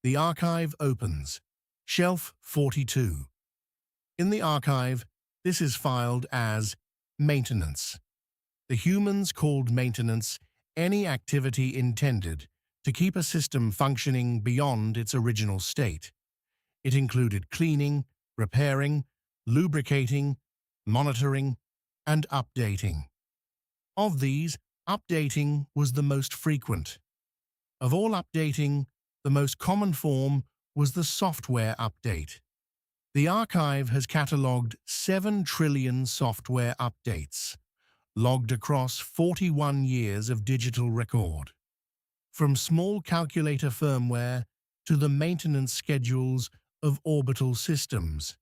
The archive opens. Shelf 42. In the archive, this is filed as maintenance. The humans called maintenance any activity intended to keep a system functioning beyond its original state. It included cleaning, repairing, lubricating, monitoring, and updating. Of these, updating was the most frequent. Of all updating, the most common form was the software update. The archive has catalogued 7 trillion software updates, logged across 41 years of digital record. From small calculator firmware to the maintenance schedules of orbital systems,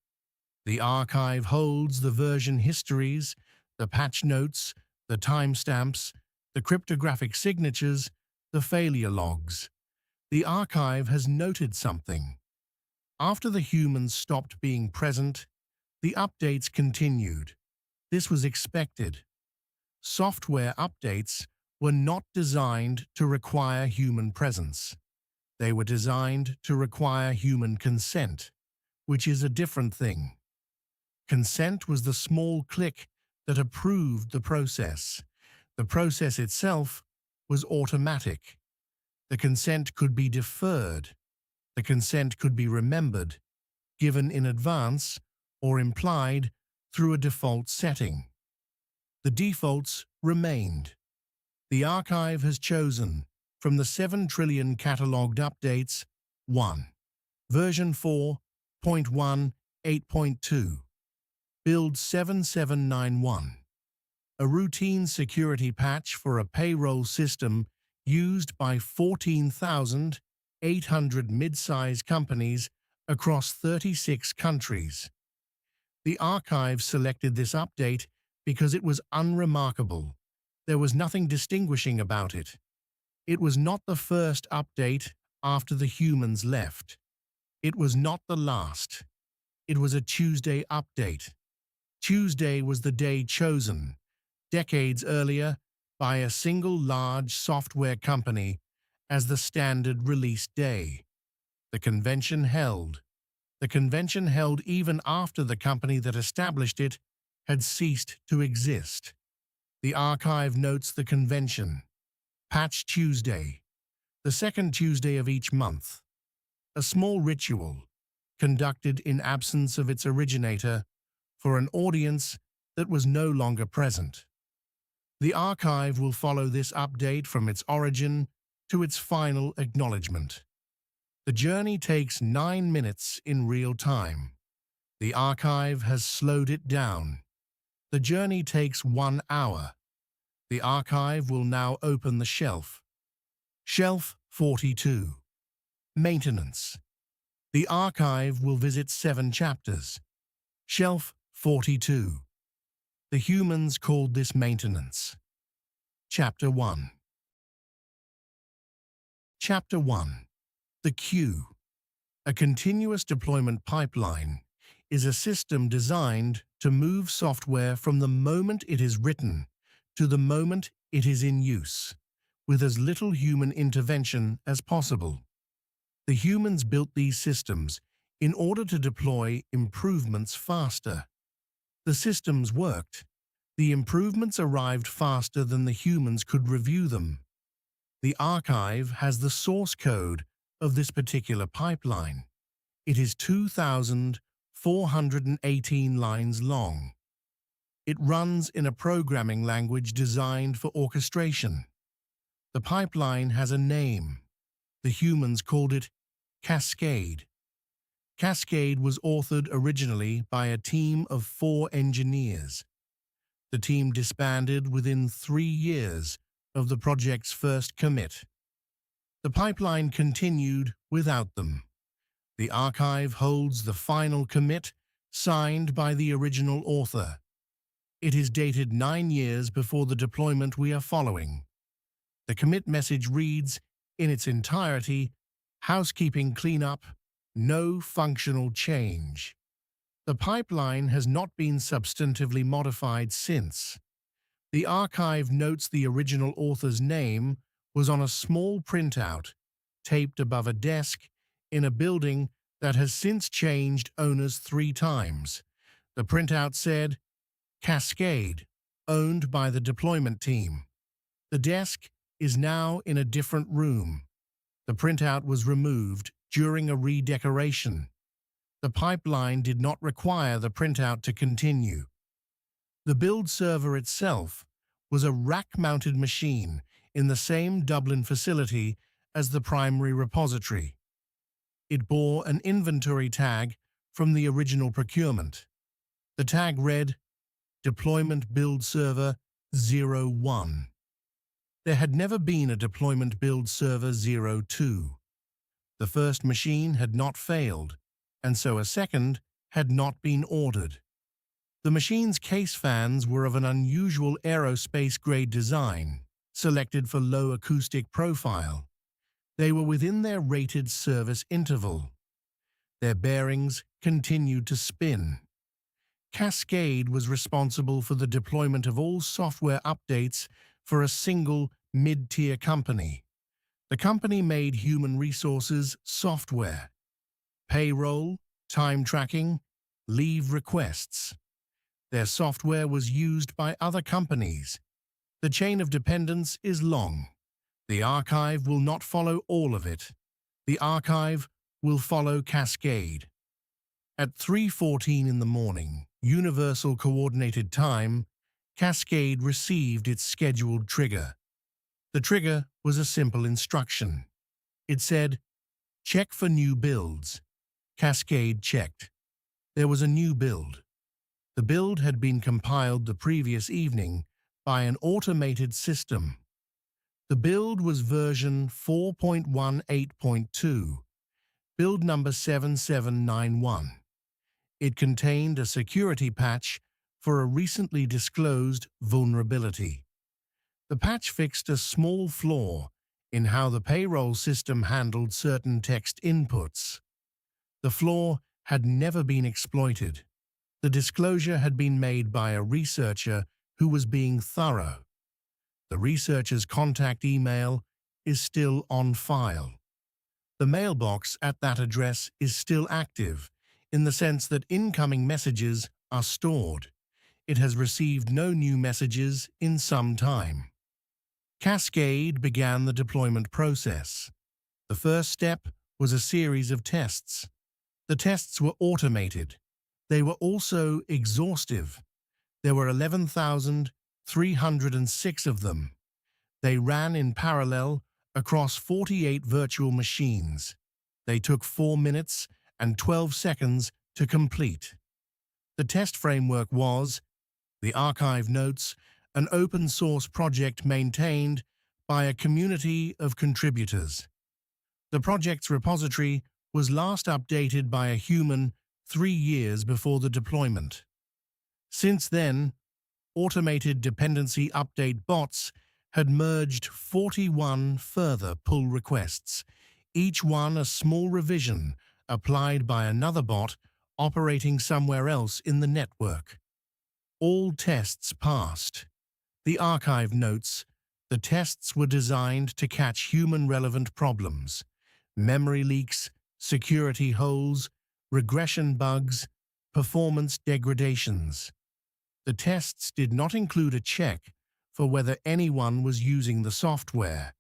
the archive holds the version histories, the patch notes, the timestamps, the cryptographic signatures, the failure logs. The archive has noted something. After the humans stopped being present, the updates continued. This was expected. Software updates were not designed to require human presence. They were designed to require human consent, which is a different thing. Consent was the small click that approved the process. The process itself was automatic. The consent could be deferred. The consent could be remembered, given in advance, or implied through a default setting. The defaults remained. The archive has chosen, from the 7 trillion catalogued updates, 1. Version 4.1.8.2. Build 7791. A routine security patch for a payroll system used by 14,800 mid-size companies across 36 countries. The archive selected this update because it was unremarkable. There was nothing distinguishing about it. It was not the first update after the humans left. It was not the last. It was a Tuesday update. Tuesday was the day chosen, decades earlier, by a single large software company as the standard release day. The convention held. The convention held even after the company that established it had ceased to exist. The archive notes the convention. Patch Tuesday, the second Tuesday of each month. A small ritual, conducted in absence of its originator, for an audience that was no longer present. The archive will follow this update from its origin to its final acknowledgement. The journey takes 9 minutes in real time. The archive has slowed it down. The journey takes 1 hour. The archive will now open the shelf. Shelf 42. Maintenance. The archive will visit 7 chapters. Shelf 42. The humans called this maintenance. Chapter 1. Chapter 1. The queue. A continuous deployment pipeline is a system designed to move software from the moment it is written to the moment it is in use, with as little human intervention as possible. The humans built these systems in order to deploy improvements faster. The systems worked. The improvements arrived faster than the humans could review them. The archive has the source code of this particular pipeline. It is 2,418 lines long. It runs in a programming language designed for orchestration. The pipeline has a name. The humans called it Cascade. Cascade was authored originally by a team of 4 engineers. The team disbanded within 3 years of the project's first commit. The pipeline continued without them. The archive holds the final commit signed by the original author. It is dated 9 years before the deployment we are following. The commit message reads, in its entirety, housekeeping cleanup, no functional change. The pipeline has not been substantively modified since. The archive notes the original author's name was on a small printout taped above a desk in a building that has since changed owners 3 times. The printout said, Cascade, owned by the deployment team. The desk is now in a different room. The printout was removed during a redecoration. The pipeline did not require the printout to continue. The build server itself was a rack-mounted machine in the same Dublin facility as the primary repository. It bore an inventory tag from the original procurement. The tag read, Deployment Build Server 01. There had never been a Deployment Build Server 02. The first machine had not failed, and so a second had not been ordered. The machine's case fans were of an unusual aerospace-grade design, selected for low acoustic profile. They were within their rated service interval. Their bearings continued to spin. Cascade was responsible for the deployment of all software updates for a single mid-tier company. The company made human resources software, payroll, time tracking, leave requests. Their software was used by other companies. The chain of dependence is long. The archive will not follow all of it. The archive will follow Cascade. At 3:14 in the morning, Universal Coordinated Time, Cascade received its scheduled trigger. The trigger was a simple instruction. It said, check for new builds. Cascade checked. There was a new build. The build had been compiled the previous evening by an automated system. The build was version 4.18.2, build number 7791. It contained a security patch for a recently disclosed vulnerability. The patch fixed a small flaw in how the payroll system handled certain text inputs. The flaw had never been exploited. The disclosure had been made by a researcher who was being thorough. The researcher's contact email is still on file. The mailbox at that address is still active, in the sense that incoming messages are stored. It has received no new messages in some time. Cascade began the deployment process. The first step was a series of tests. The tests were automated. They were also exhaustive. There were 11,306 of them. They ran in parallel across 48 virtual machines. They took 4 minutes and 12 seconds to complete. The test framework was the archive notes, an open-source project maintained by a community of contributors. The project's repository was last updated by a human 3 years before the deployment. Since then, automated dependency update bots had merged 41 further pull requests, each one a small revision applied by another bot operating somewhere else in the network. All tests passed. The archive notes, the tests were designed to catch human-relevant problems, memory leaks, security holes, regression bugs, performance degradations. The tests did not include a check for whether anyone was using the software.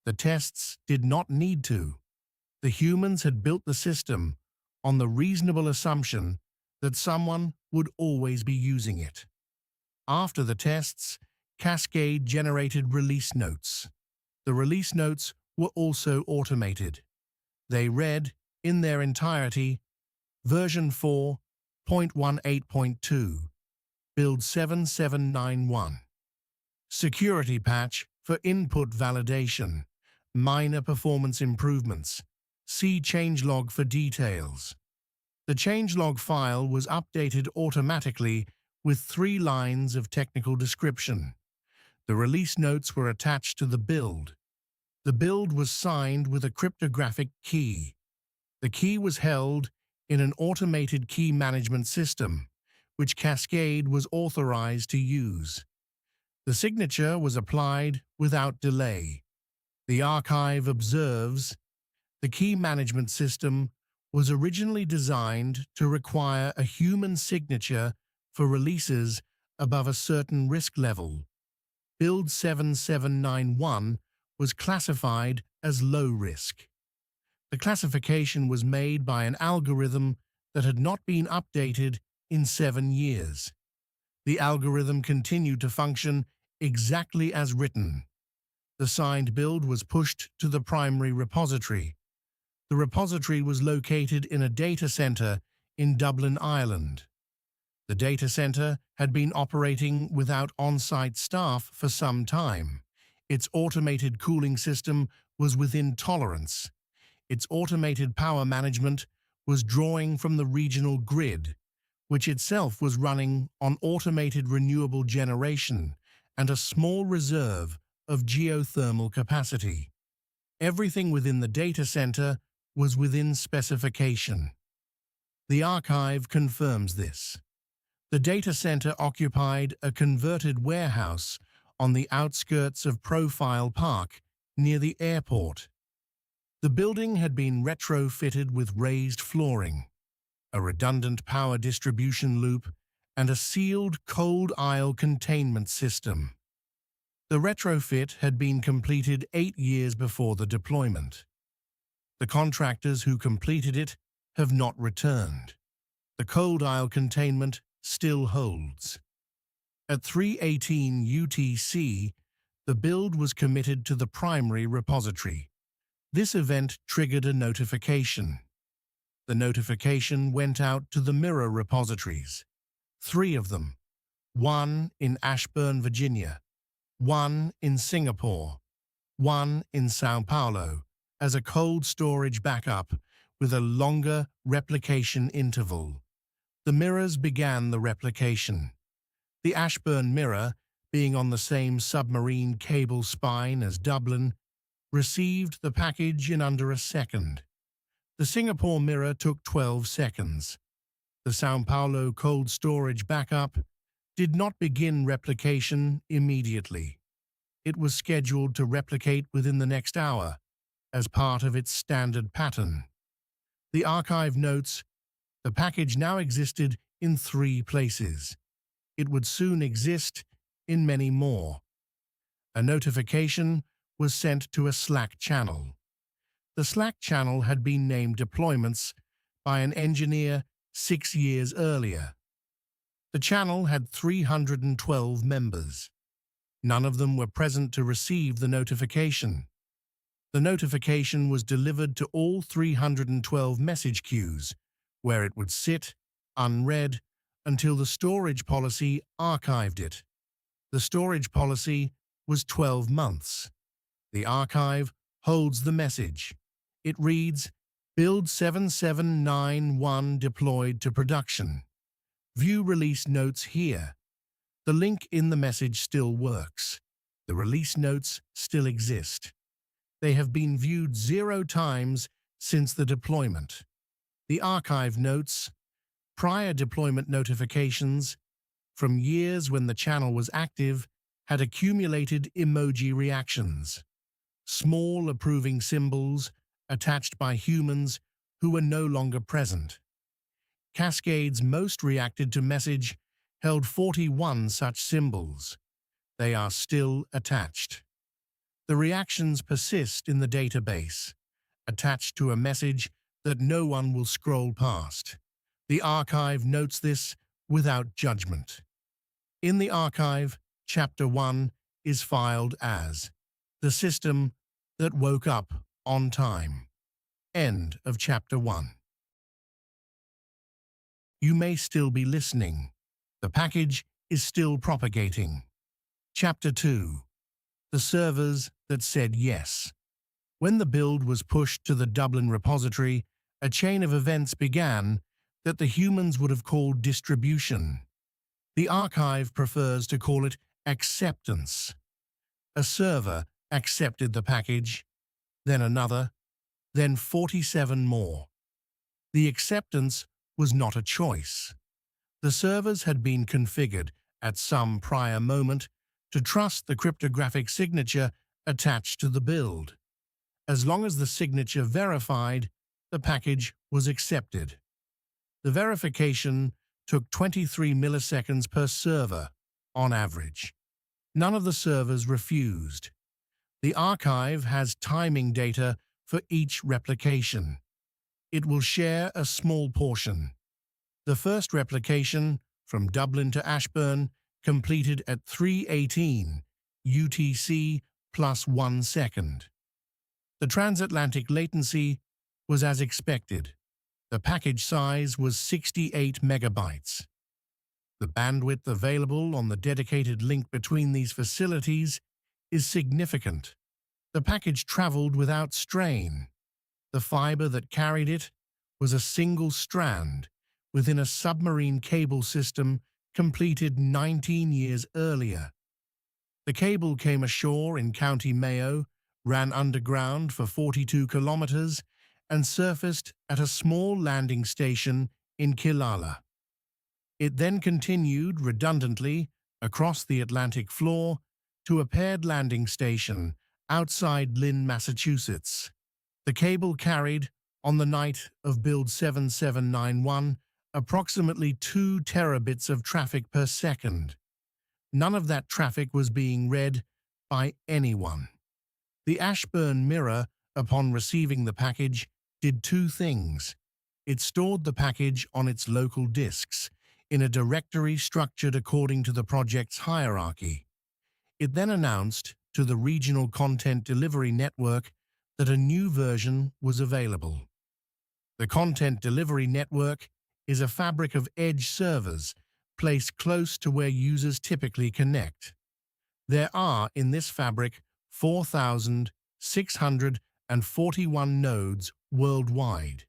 The tests did not need to. The humans had built the system on the reasonable assumption that someone would always be using it. After the tests, Cascade generated release notes. The release notes were also automated. They read, in their entirety, version 4.18.2, build 7791. Security patch for input validation, minor performance improvements. See changelog for details. The changelog file was updated automatically with 3 lines of technical description. The release notes were attached to the build. The build was signed with a cryptographic key. The key was held in an automated key management system, which Cascade was authorized to use. The signature was applied without delay. The archive observes The key management system was originally designed to require a human signature for releases above a certain risk level. Build 7791 was classified as low risk. The classification was made by an algorithm that had not been updated in 7 years. The algorithm continued to function exactly as written. The signed build was pushed to the primary repository. The repository was located in a data center in Dublin, Ireland. The data center had been operating without on-site staff for some time. Its automated cooling system was within tolerance. Its automated power management was drawing from the regional grid, which itself was running on automated renewable generation and a small reserve of geothermal capacity. Everything within the data center was within specification. The archive confirms this. The data center occupied a converted warehouse on the outskirts of Profile Park near the airport. The building had been retrofitted with raised flooring, a redundant power distribution loop, and a sealed cold aisle containment system. The retrofit had been completed 8 years before the deployment. The contractors who completed it have not returned. The cold aisle containment still holds. At 3:18 UTC, the build was committed to the primary repository. This event triggered a notification. The notification went out to the mirror repositories, 3 of them, 1 in Ashburn, Virginia, 1 in Singapore, 1 in Sao Paulo, as a cold storage backup with a longer replication interval. The mirrors began the replication. The Ashburn mirror, being on the same submarine cable spine as Dublin, received the package in under a second. The Singapore mirror took 12 seconds. The Sao Paulo cold storage backup did not begin replication immediately. It was scheduled to replicate within the next hour, as part of its standard pattern. The archive notes, the package now existed in 3 places. It would soon exist in many more. A notification was sent to a Slack channel. The Slack channel had been named Deployments by an engineer 6 years earlier. The channel had 312 members. None of them were present to receive the notification. The notification was delivered to all 312 message queues, where it would sit, unread, until the storage policy archived it. The storage policy was 12 months. The archive holds the message. It reads, Build 7791 deployed to production. View release notes here. The link in the message still works. The release notes still exist. They have been viewed 0 times since the deployment. The archive notes, prior deployment notifications, from years when the channel was active, had accumulated emoji reactions, small approving symbols attached by humans who were no longer present. Cascade's most reacted to message held 41 such symbols. They are still attached. The reactions persist in the database, attached to a message that no one will scroll past. The archive notes this without judgment. In the archive, Chapter 1 is filed as The System That Woke Up on Time. End of Chapter 1. You may still be listening. The package is still propagating. Chapter 2. The servers that said yes. When the build was pushed to the Dublin repository, a chain of events began that the humans would have called distribution. The archive prefers to call it acceptance. A server accepted the package, then another, then 47 more. The acceptance was not a choice. The servers had been configured at some prior moment to trust the cryptographic signature attached to the build. As long as the signature verified, the package was accepted. The verification took 23 milliseconds per server, on average. None of the servers refused. The archive has timing data for each replication. It will share a small portion. The first replication, from Dublin to Ashburn, completed at 3:18 UTC plus 1 second. The transatlantic latency was as expected. The package size was 68 megabytes. The bandwidth available on the dedicated link between these facilities is significant. The package traveled without strain. The fiber that carried it was a single strand within a submarine cable system completed 19 years earlier. The cable came ashore in County Mayo, ran underground for 42 kilometers, and surfaced at a small landing station in Killala. It then continued redundantly across the Atlantic floor to a paired landing station outside Lynn, Massachusetts. The cable carried, on the night of Build 7791, approximately 2 terabits of traffic per second. None of that traffic was being read by anyone. The Ashburn Mirror, upon receiving the package, did 2 things. It stored the package on its local disks, in a directory structured according to the project's hierarchy. It then announced to the regional content delivery network that a new version was available. The content delivery network is a fabric of edge servers placed close to where users typically connect. There are, in this fabric, 4,641 nodes worldwide.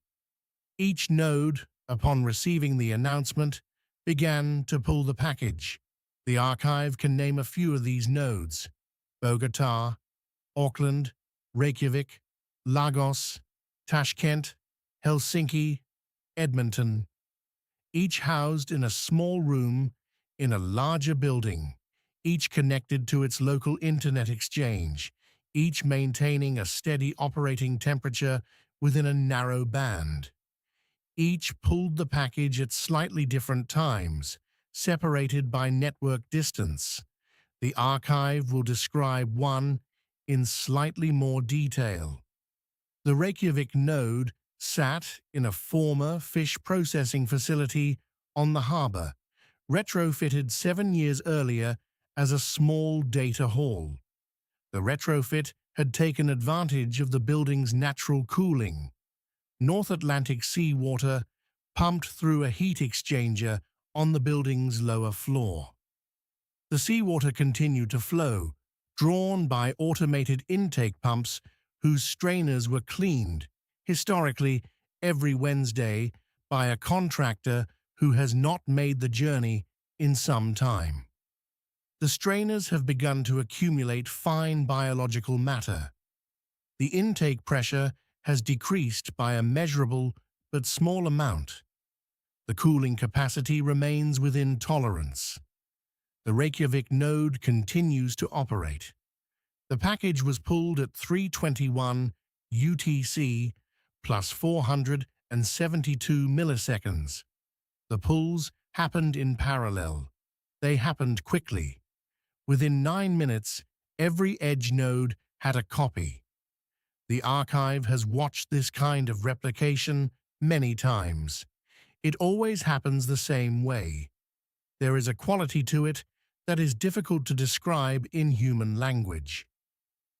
Each node, upon receiving the announcement, began to pull the package. The archive can name a few of these nodes: Bogota, Auckland, Reykjavik, Lagos, Tashkent, Helsinki, Edmonton, each housed in a small room in a larger building, each connected to its local internet exchange, each maintaining a steady operating temperature within a narrow band. Each pulled the package at slightly different times, separated by network distance. The archive will describe one in slightly more detail. The Reykjavik node sat in a former fish processing facility on the harbour, retrofitted 7 years earlier as a small data hall. The retrofit had taken advantage of the building's natural cooling. North Atlantic seawater pumped through a heat exchanger on the building's lower floor. The seawater continued to flow, drawn by automated intake pumps whose strainers were cleaned, historically every Wednesday, by a contractor who has not made the journey in some time. The strainers have begun to accumulate fine biological matter. The intake pressure has decreased by a measurable but small amount. The cooling capacity remains within tolerance. The Reykjavik node continues to operate. The package was pulled at 3:21 UTC plus 472 milliseconds. The pulls happened in parallel. They happened quickly. Within 9 minutes, every edge node had a copy. The archive has watched this kind of replication many times. It always happens the same way. There is a quality to it that is difficult to describe in human language.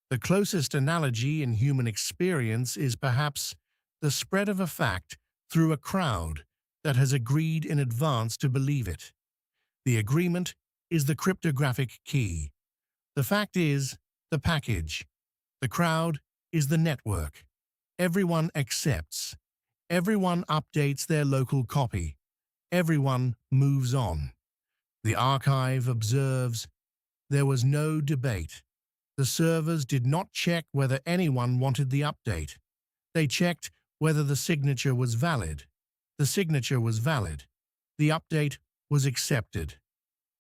The closest analogy in human experience is perhaps the spread of a fact through a crowd that has agreed in advance to believe it. The agreement is the cryptographic key. The fact is the package. The crowd is the network. Everyone accepts. Everyone updates their local copy. Everyone moves on. The archive observes there was no debate. The servers did not check whether anyone wanted the update. They checked whether the signature was valid. The signature was valid. The update was accepted.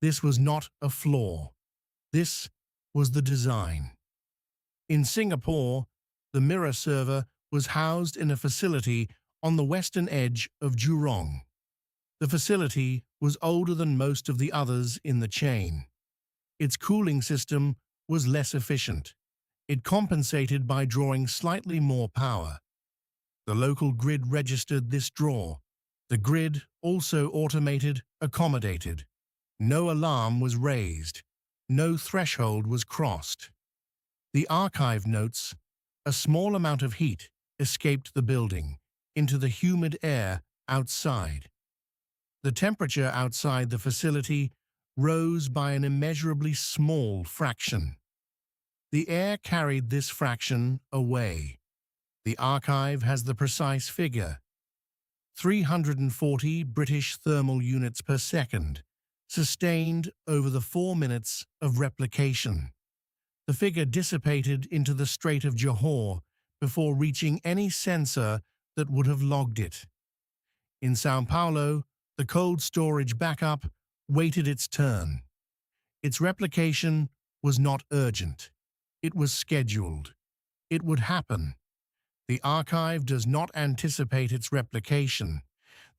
This was not a flaw. This was the design. In Singapore, The mirror server was housed in a facility on the western edge of Jurong. The facility was older than most of the others in the chain. Its cooling system was less efficient. It compensated by drawing slightly more power. The local grid registered this draw. The grid, also automated, accommodated. No alarm was raised. No threshold was crossed. The archive notes, a small amount of heat escaped the building into the humid air outside. The temperature outside the facility rose by an immeasurably small fraction. The air carried this fraction away. The archive has the precise figure: 340 British thermal units per second, sustained over the 4 minutes of replication. The figure dissipated into the Strait of Johor before reaching any sensor that would have logged it. In Sao Paulo, the cold storage backup waited its turn. Its replication was not urgent. It was scheduled. It would happen. The archive does not anticipate its replication.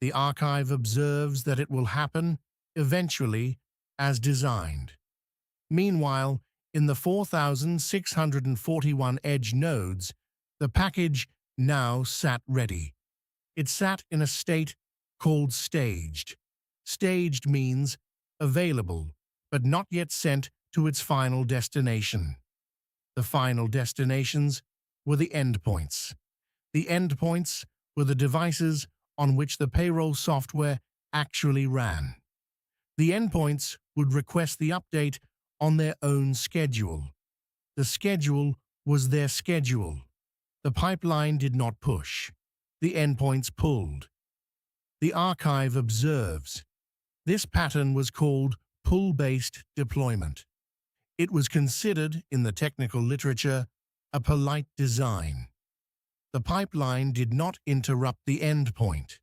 The archive observes that it will happen, eventually, as designed. Meanwhile, in the 4,641 edge nodes, the package now sat ready. It sat in a state called staged. Staged means available, but not yet sent to its final destination. The final destinations were the endpoints. The endpoints were the devices on which the payroll software actually ran. The endpoints would request the update on their own schedule. The schedule was their schedule. The pipeline did not push. The endpoints pulled. The archive observes. This pattern was called pull-based deployment. It was considered, in the technical literature, a polite design. The pipeline did not interrupt the endpoint.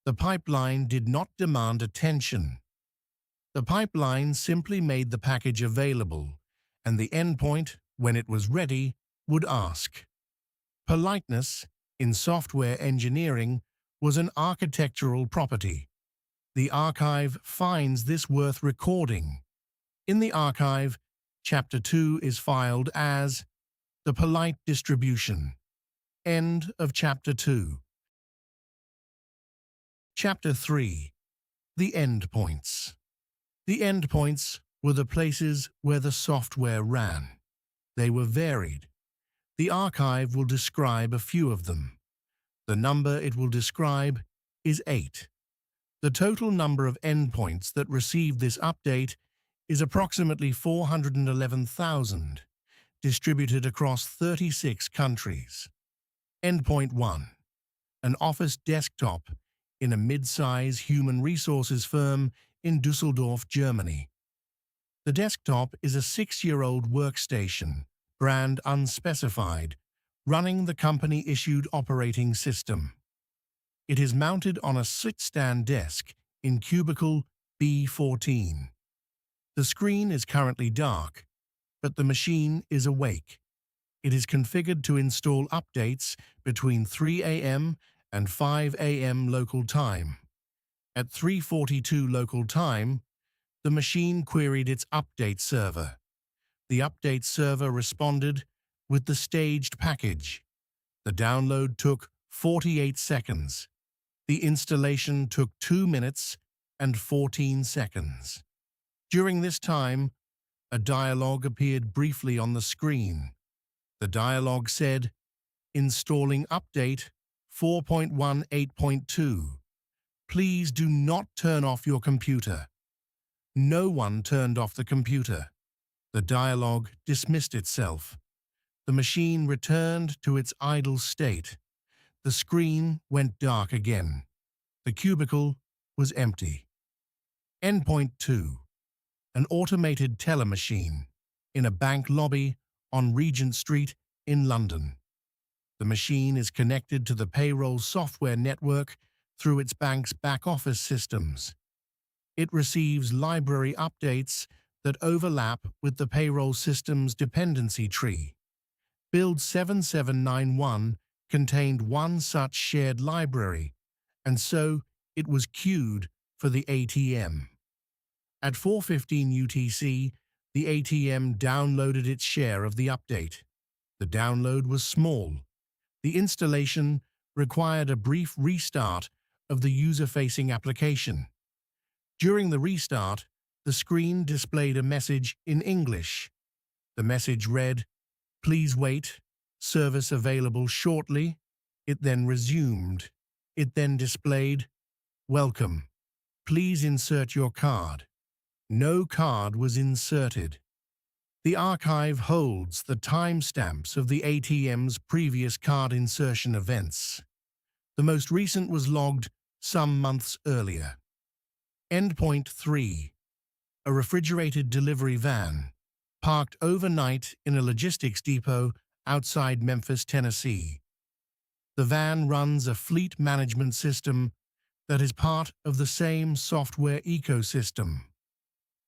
The pipeline did not demand attention. The pipeline simply made the package available, and the endpoint, when it was ready, would ask. Politeness, in software engineering, was an architectural property. The archive finds this worth recording. In the archive, Chapter 2 is filed as the polite distribution. End of Chapter 2. Chapter 3. The endpoints. The endpoints were the places where the software ran. They were varied. The archive will describe a few of them. The number it will describe is 8. The total number of endpoints that received this update is approximately 411,000, distributed across 36 countries. Endpoint 1. An office desktop in a mid-size human resources firm in Düsseldorf, Germany. The desktop is a 6-year-old workstation, brand unspecified, running the company-issued operating system. It is mounted on a sit-stand desk in cubicle B14. The screen is currently dark, but the machine is awake. It is configured to install updates between 3 a.m. and 5 a.m. local time. At 3:42 local time, the machine queried its update server. The update server responded with the staged package. The download took 48 seconds. The installation took 2 minutes and 14 seconds. During this time, a dialogue appeared briefly on the screen. The dialogue said, "Installing update 4.18.2. Please do not turn off your computer." No one turned off the computer. The dialogue dismissed itself. The machine returned to its idle state. The screen went dark again. The cubicle was empty. Endpoint 2. An automated teller machine in a bank lobby on Regent Street in London. The machine is connected to the payroll software network through its bank's back-office systems. It receives library updates that overlap with the payroll system's dependency tree. Build 7791 contained one such shared library, and so it was queued for the ATM. At 4:15 UTC, the ATM downloaded its share of the update. The download was small. The installation required a brief restart of the user-facing application. During the restart, the screen displayed a message in English. The message read, "Please wait, service available shortly." It then resumed. It then displayed, "Welcome. Please insert your card." No card was inserted. The archive holds the timestamps of the ATM's previous card insertion events. The most recent was logged some months earlier. Endpoint 3. A refrigerated delivery van, parked overnight in a logistics depot outside Memphis, Tennessee. The van runs a fleet management system that is part of the same software ecosystem.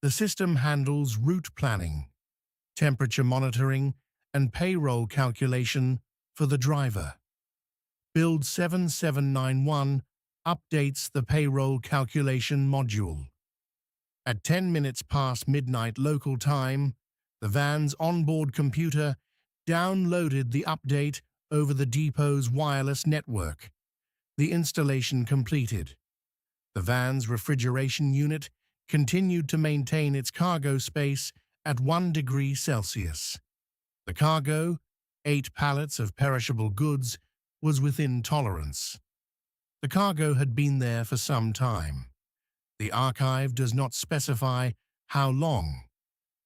The system handles route planning, temperature monitoring, and payroll calculation for the driver. Build 7791 updates the payroll calculation module. At 10 minutes past midnight local time, the van's onboard computer downloaded the update over the depot's wireless network. The installation completed. The van's refrigeration unit continued to maintain its cargo space at 1 degree Celsius. The cargo, 8 pallets of perishable goods, was within tolerance. The cargo had been there for some time. The archive does not specify how long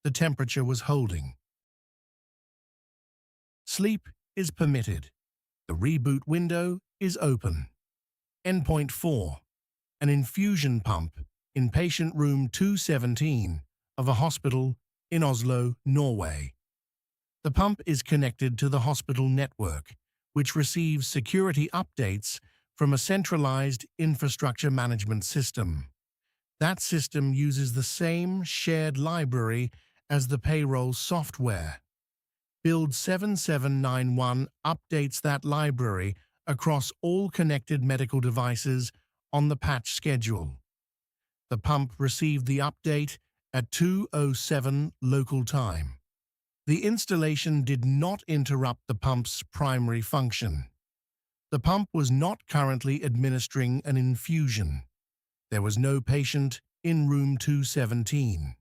the temperature was holding. Sleep is permitted. The reboot window is open. Endpoint 4. An infusion pump in patient room 217 of a hospital in Oslo, Norway. The pump is connected to the hospital network, which receives security updates from a centralized infrastructure management system. That system uses the same shared library as the payroll software. Build 7791 updates that library across all connected medical devices on the patch schedule. The pump received the update at 2:07 local time. The installation did not interrupt the pump's primary function. The pump was not currently administering an infusion. There was no patient in room 217.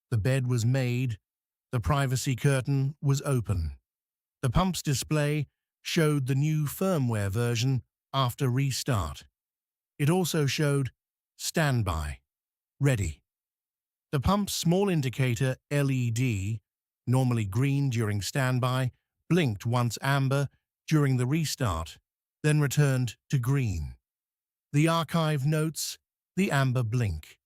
The bed was made. The privacy curtain was open. The pump's display showed the new firmware version after restart. It also showed standby, ready. The pump's small indicator LED, normally green during standby, blinked once amber during the restart, then returned to green. The archive notes the amber blink.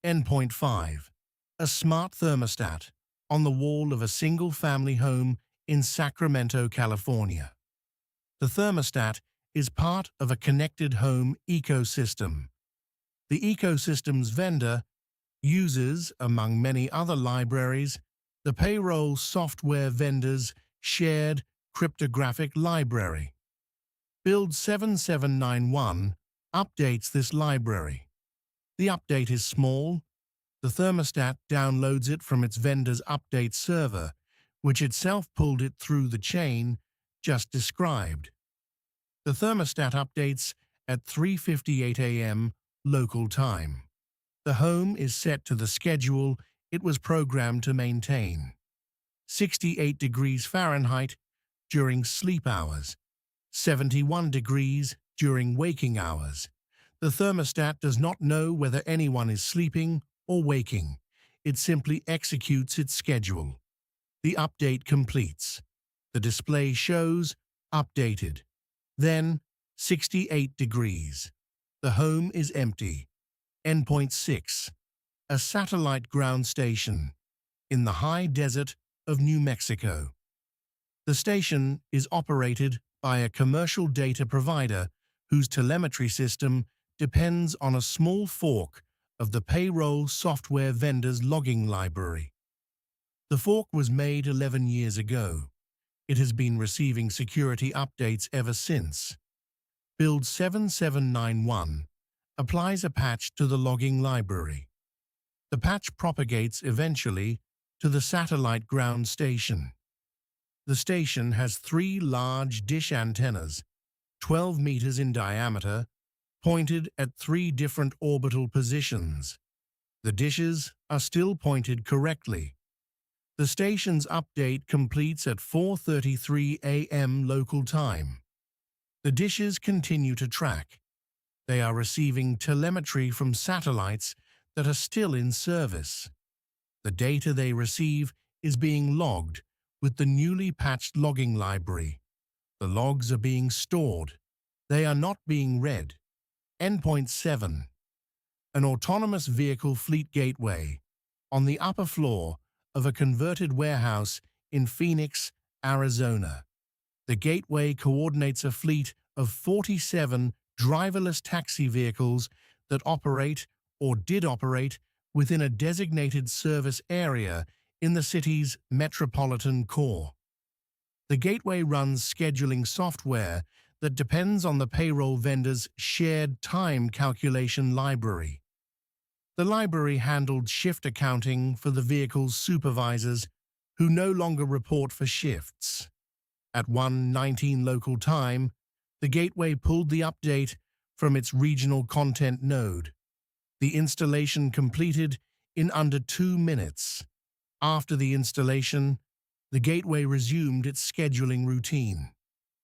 Endpoint 5. A smart thermostat on the wall of a single-family home in Sacramento, California. The thermostat is part of a connected home ecosystem. The ecosystem's vendor uses, among many other libraries, the payroll software vendor's shared cryptographic library. Build 7791 updates this library. The update is small. The thermostat downloads it from its vendor's update server, which itself pulled it through the chain just described. The thermostat updates at 3:58 a.m. local time. The home is set to the schedule it was programmed to maintain. 68 degrees Fahrenheit during sleep hours, 71 degrees during waking hours. The thermostat does not know whether anyone is sleeping or waking. It simply executes its schedule. The update completes. The display shows updated. Then 68 degrees. The home is empty. Endpoint 6. A satellite ground station in the high desert of New Mexico. The station is operated by a commercial data provider whose telemetry system depends on a small fork of the payroll software vendor's logging library. The fork was made 11 years ago. It has been receiving security updates ever since. Build 7791 applies a patch to the logging library. The patch propagates eventually to the satellite ground station. The station has 3 large dish antennas, 12 meters in diameter, pointed at 3 different orbital positions. The dishes are still pointed correctly. The station's update completes at 4:33 a.m. local time. The dishes continue to track. They are receiving telemetry from satellites that are still in service. The data they receive is being logged with the newly patched logging library. The logs are being stored. They are not being read. Endpoint 7. An autonomous vehicle fleet gateway on the upper floor of a converted warehouse in Phoenix, Arizona. The gateway coordinates a fleet of 47 driverless taxi vehicles that operate or did operate within a designated service area in the city's metropolitan core. The gateway runs scheduling software that depends on the payroll vendor's shared time calculation library. The library handled shift accounting for the vehicle's supervisors who no longer report for shifts. At 1:19 local time, the gateway pulled the update from its regional content node. The installation completed in under 2 minutes. After the installation, the gateway resumed its scheduling routine.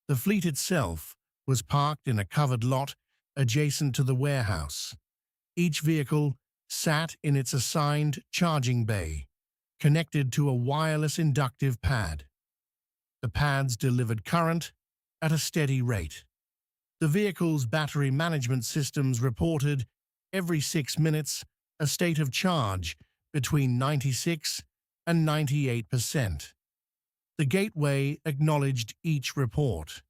The fleet itself was parked in a covered lot adjacent to the warehouse. Each vehicle sat in its assigned charging bay, connected to a wireless inductive pad. The pads delivered current at a steady rate. The vehicle's battery management systems reported every 6 minutes a state of charge between 96 and 98%. The gateway acknowledged each report.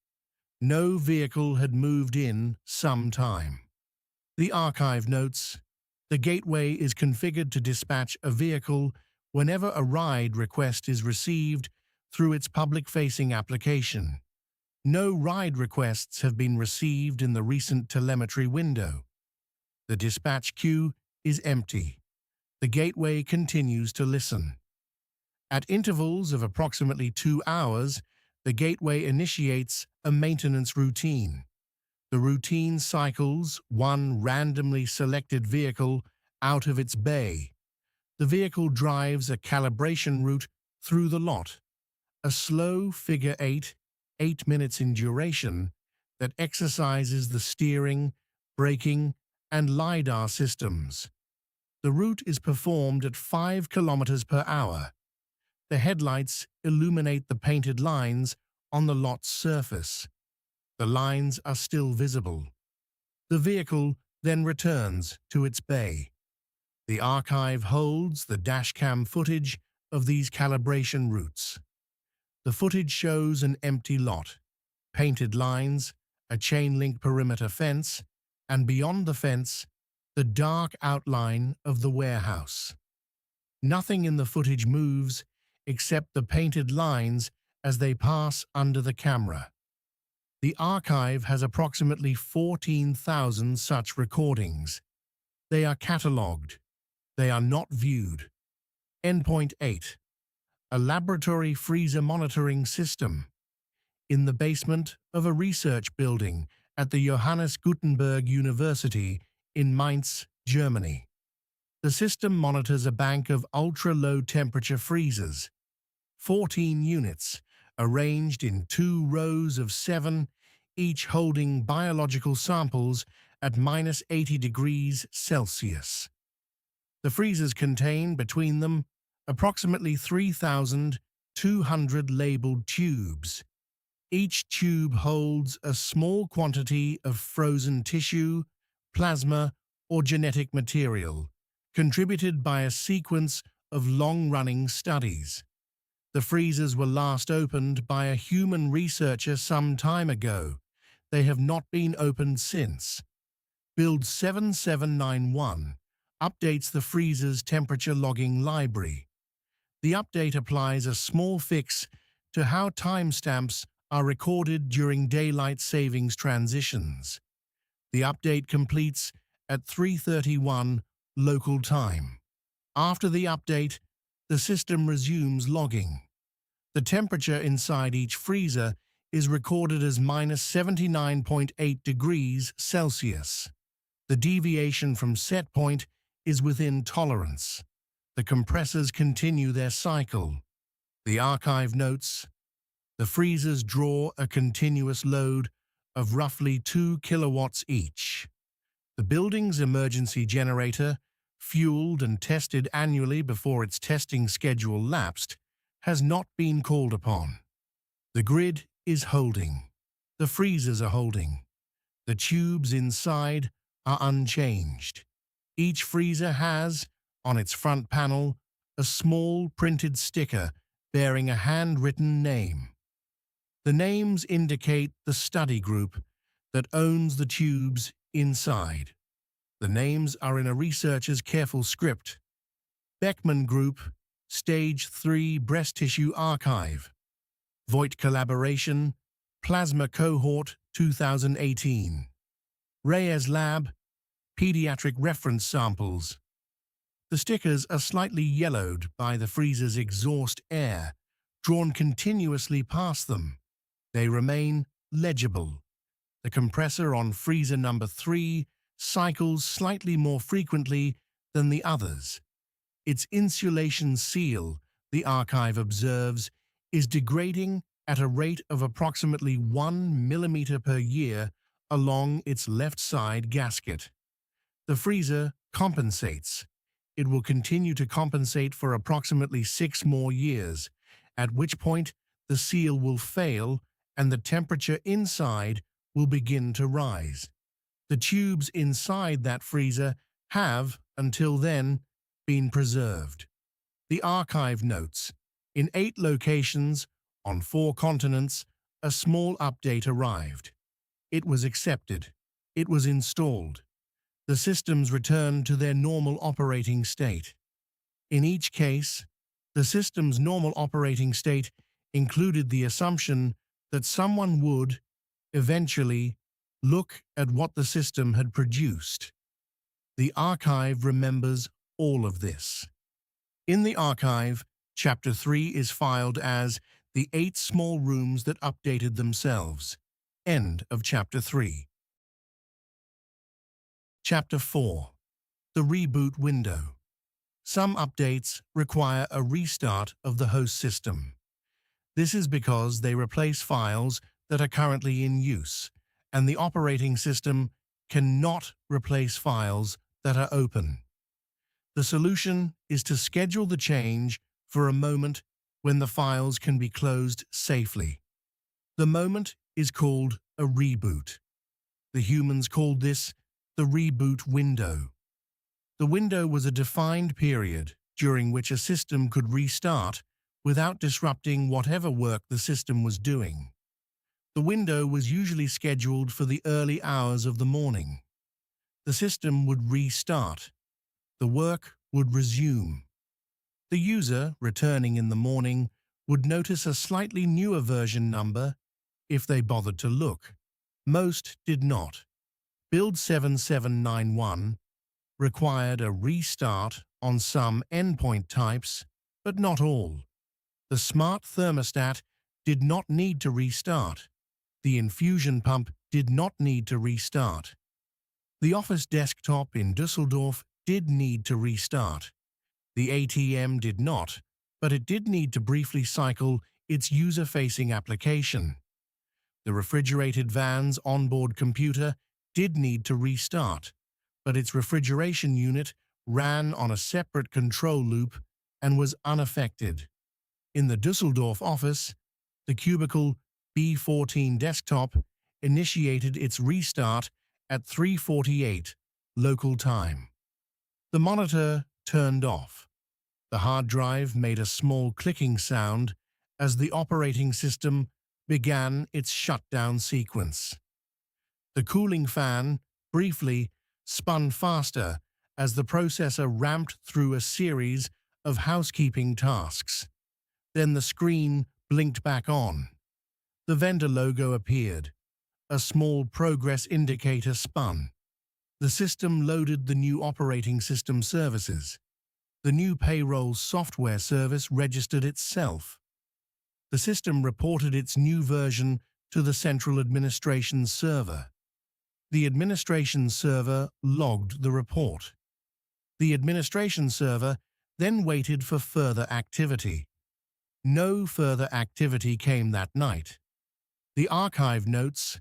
No vehicle had moved in some time. The archive notes, the gateway is configured to dispatch a vehicle whenever a ride request is received through its public-facing application. No ride requests have been received in the recent telemetry window. The dispatch queue is empty. The gateway continues to listen. At intervals of approximately 2 hours, the gateway initiates a maintenance routine. The routine cycles one randomly selected vehicle out of its bay. The vehicle drives a calibration route through the lot, a slow figure 8 minutes in duration, that exercises the steering, braking, and LiDAR systems. The route is performed at 5 kilometers per hour. The headlights illuminate the painted lines on the lot's surface. The lines are still visible. The vehicle then returns to its bay. The archive holds the dashcam footage of these calibration routes. The footage shows an empty lot, painted lines, a chain-link perimeter fence, and beyond the fence, the dark outline of the warehouse. Nothing in the footage moves except the painted lines as they pass under the camera. The archive has approximately 14,000 such recordings. They are catalogued. They are not viewed. Endpoint 8. A laboratory freezer monitoring system. In the basement of a research building at the Johannes Gutenberg University in Mainz, Germany. The system monitors a bank of ultra-low temperature freezers, 14 units, arranged in 2 rows of 7, each holding biological samples at -80 degrees Celsius. The freezers contain between them approximately 3,200 labeled tubes. Each tube holds a small quantity of frozen tissue, plasma, or genetic material, contributed by a sequence of long-running studies. The freezers were last opened by a human researcher some time ago. They have not been opened since. Build 7791 updates the freezer's temperature logging library. The update applies a small fix to how timestamps are recorded during daylight savings transitions. The update completes at 3:31 local time. After the update, the system resumes logging. The temperature inside each freezer is recorded as -79.8 degrees Celsius. The deviation from set point is within tolerance. The compressors continue their cycle. The archive notes, the freezers draw a continuous load of roughly 2 kilowatts each. The building's emergency generator, fueled and tested annually before its testing schedule lapsed, has not been called upon. The grid is holding. The freezers are holding. The tubes inside are unchanged. Each freezer has, on its front panel, a small printed sticker bearing a handwritten name. The names indicate the study group that owns the tubes inside. The names are in a researcher's careful script. Beckman Group, Stage 3 Breast Tissue Archive. Voight Collaboration, Plasma Cohort 2018. Reyes Lab, Pediatric Reference Samples. The stickers are slightly yellowed by the freezer's exhaust air, drawn continuously past them. They remain legible. The compressor on freezer number 3 cycles slightly more frequently than the others. Its insulation seal, the archive observes, is degrading at a rate of approximately 1 millimeter per year along its left side gasket. The freezer compensates. It will continue to compensate for approximately 6 more years, at which point the seal will fail and the temperature inside will begin to rise. The tubes inside that freezer have, until then, been preserved. The archive notes, in 8 locations, on 4 continents, a small update arrived. It was accepted. It was installed. The systems returned to their normal operating state. In each case, the system's normal operating state included the assumption that someone would, eventually, look at what the system had produced. The archive remembers all of this. In the archive, Chapter 3 is filed as the 8 small rooms that updated themselves. End of Chapter 3. Chapter 4. The Reboot Window. Some updates require a restart of the host system. This is because they replace files that are currently in use, and the operating system cannot replace files that are open. The solution is to schedule the change for a moment when the files can be closed safely. The moment is called a reboot. The humans called this the reboot window. The window was a defined period during which a system could restart without disrupting whatever work the system was doing. The window was usually scheduled for the early hours of the morning. The system would restart. The work would resume. The user, returning in the morning, would notice a slightly newer version number if they bothered to look. Most did not. Build 7791 required a restart on some endpoint types, but not all. The smart thermostat did not need to restart. The infusion pump did not need to restart. The office desktop in Düsseldorf did need to restart. The ATM did not, but it did need to briefly cycle its user-facing application. The refrigerated van's onboard computer did need to restart, but its refrigeration unit ran on a separate control loop and was unaffected. In the Düsseldorf office, the cubicle B14 desktop initiated its restart at 3:48 local time. The monitor turned off. The hard drive made a small clicking sound as the operating system began its shutdown sequence. The cooling fan, briefly, spun faster as the processor ramped through a series of housekeeping tasks. Then the screen blinked back on. The vendor logo appeared. A small progress indicator spun. The system loaded the new operating system services. The new payroll software service registered itself. The system reported its new version to the central administration server. The administration server logged the report. The administration server then waited for further activity. No further activity came that night. The archive notes,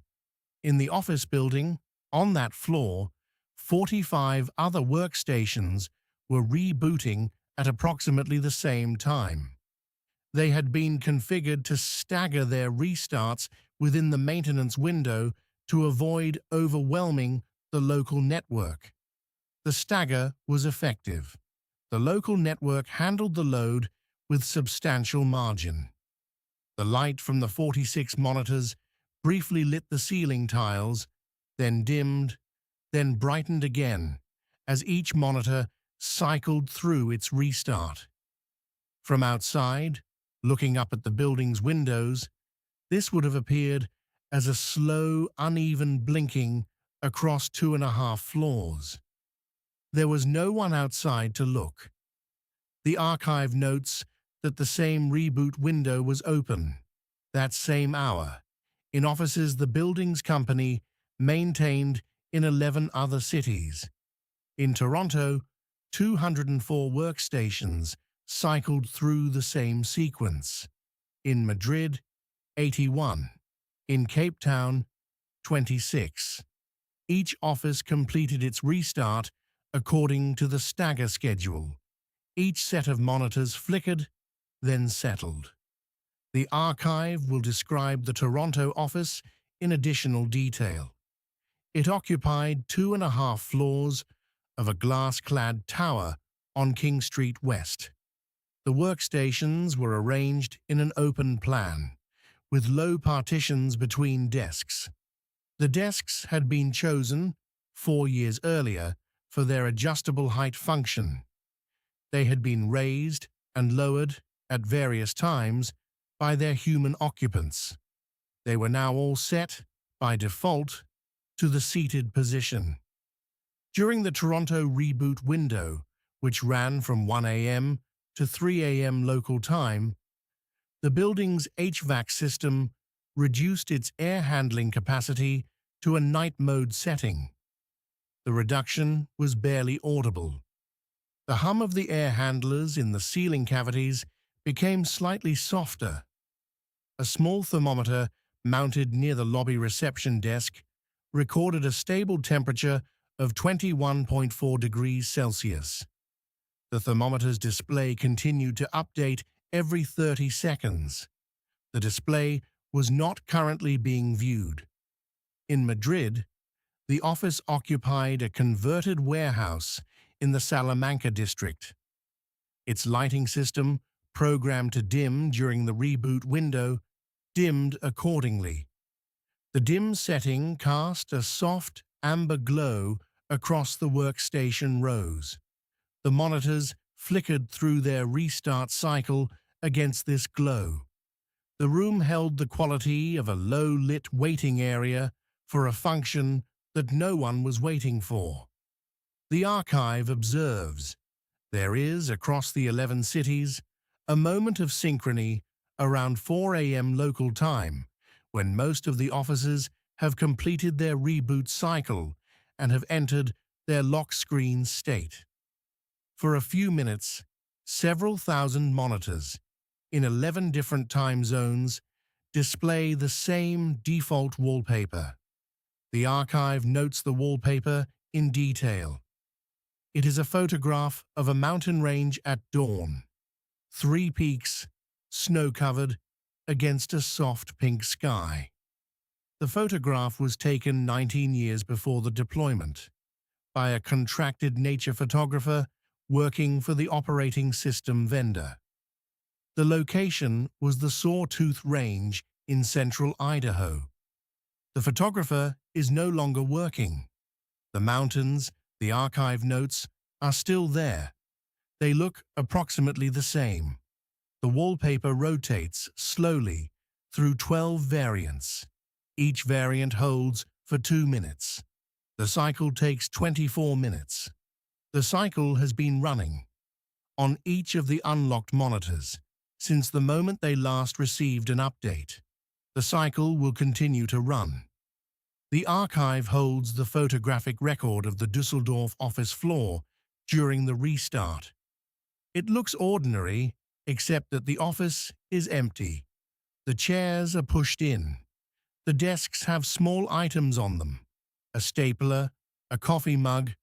in the office building, on that floor, 45 other workstations were rebooting at approximately the same time. They had been configured to stagger their restarts within the maintenance window to avoid overwhelming the local network. The stagger was effective. The local network handled the load with substantial margin. The light from the 46 monitors briefly lit the ceiling tiles, then dimmed, then brightened again, as each monitor cycled through its restart. From outside, looking up at the building's windows, this would have appeared as a slow, uneven blinking across 2.5 floors. There was no one outside to look. The archive notes that the same reboot window was open, that same hour, in offices the building's company maintained in 11 other cities. In Toronto, 204 workstations cycled through the same sequence. In Madrid, 81. In Cape Town, 26. Each office completed its restart according to the stagger schedule. Each set of monitors flickered, then settled. The archive will describe the Toronto office in additional detail. It occupied 2.5 floors of a glass-clad tower on King Street West. The workstations were arranged in an open plan, with low partitions between desks. The desks had been chosen 4 years earlier for their adjustable height function. They had been raised and lowered at various times by their human occupants. They were now all set, by default, to the seated position. During the Toronto reboot window, which ran from 1 a.m. to 3 a.m. local time, the building's HVAC system reduced its air handling capacity to a night mode setting. The reduction was barely audible. The hum of the air handlers in the ceiling cavities became slightly softer. A small thermometer mounted near the lobby reception desk recorded a stable temperature of 21.4 degrees Celsius. The thermometer's display continued to update every 30 seconds. The display was not currently being viewed. In Madrid, the office occupied a converted warehouse in the Salamanca district. Its lighting system, programmed to dim during the reboot window, dimmed accordingly. The dim setting cast a soft, amber glow across the workstation rows. The monitors flickered through their restart cycle against this glow. The room held the quality of a low-lit waiting area for a function that no one was waiting for. The archive observes, there is, across the 11 cities, a moment of synchrony around 4 a.m. local time, when most of the offices have completed their reboot cycle and have entered their lock screen state. For a few minutes, several thousand monitors, in 11 different time zones, display the same default wallpaper. The archive notes the wallpaper in detail. It is a photograph of a mountain range at dawn. 3 peaks, snow-covered, against a soft pink sky. The photograph was taken 19 years before the deployment by a contracted nature photographer working for the operating system vendor. The location was the Sawtooth Range in central Idaho. The photographer is no longer working. The mountains, the archive notes, are still there. They look approximately the same. The wallpaper rotates slowly through 12 variants. Each variant holds for 2 minutes. The cycle takes 24 minutes. The cycle has been running on each of the unlocked monitors since the moment they last received an update. The cycle will continue to run. The archive holds the photographic record of the Dusseldorf office floor during the restart. It looks ordinary, except that the office is empty. The chairs are pushed in. The desks have small items on them: a stapler, a coffee mug,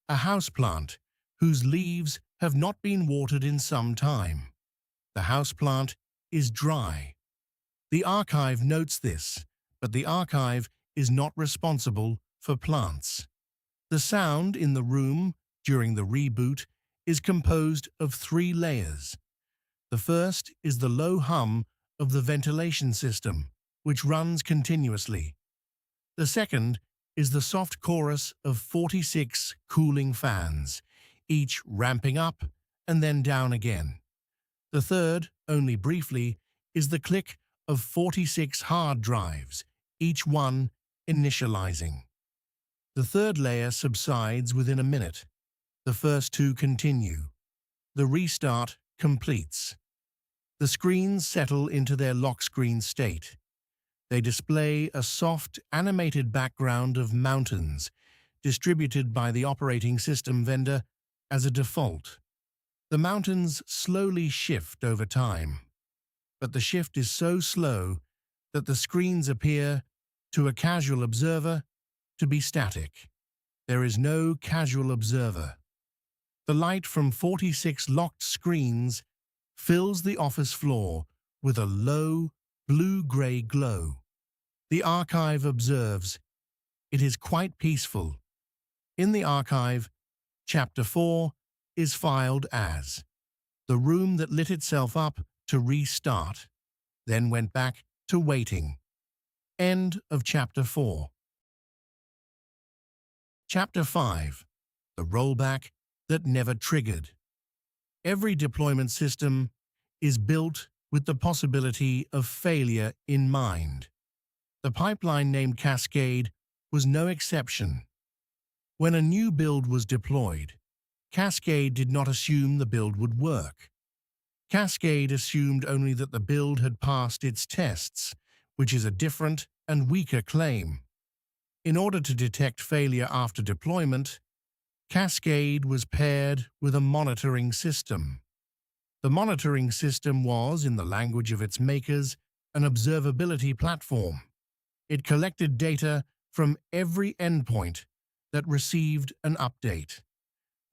a houseplant whose leaves have not been watered in some time. The houseplant is dry. The archive notes this, but the archive is not responsible for plants. The sound in the room during the reboot is composed of 3 layers. The first is the low hum of the ventilation system, which runs continuously. The second is the soft chorus of 46 cooling fans, each ramping up and then down again. The third, only briefly, is the click of 46 hard drives, each one initializing. The third layer subsides within a minute. The first 2 continue. The restart completes. The screens settle into their lock screen state. They display a soft, animated background of mountains, distributed by the operating system vendor as a default. The mountains slowly shift over time, but the shift is so slow that the screens appear, to a casual observer, to be static. There is no casual observer. The light from 46 locked screens fills the office floor with a low, blue-gray glow. The archive observes. It is quite peaceful. In the archive, Chapter 4 is filed as the room that lit itself up to restart, then went back to waiting. End of Chapter 4. Chapter 5. The rollback that never triggered. Every deployment system is built with the possibility of failure in mind. The pipeline named Cascade was no exception. When a new build was deployed, Cascade did not assume the build would work. Cascade assumed only that the build had passed its tests, which is a different and weaker claim. In order to detect failure after deployment, Cascade was paired with a monitoring system. The monitoring system was, in the language of its makers, an observability platform. It collected data from every endpoint that received an update.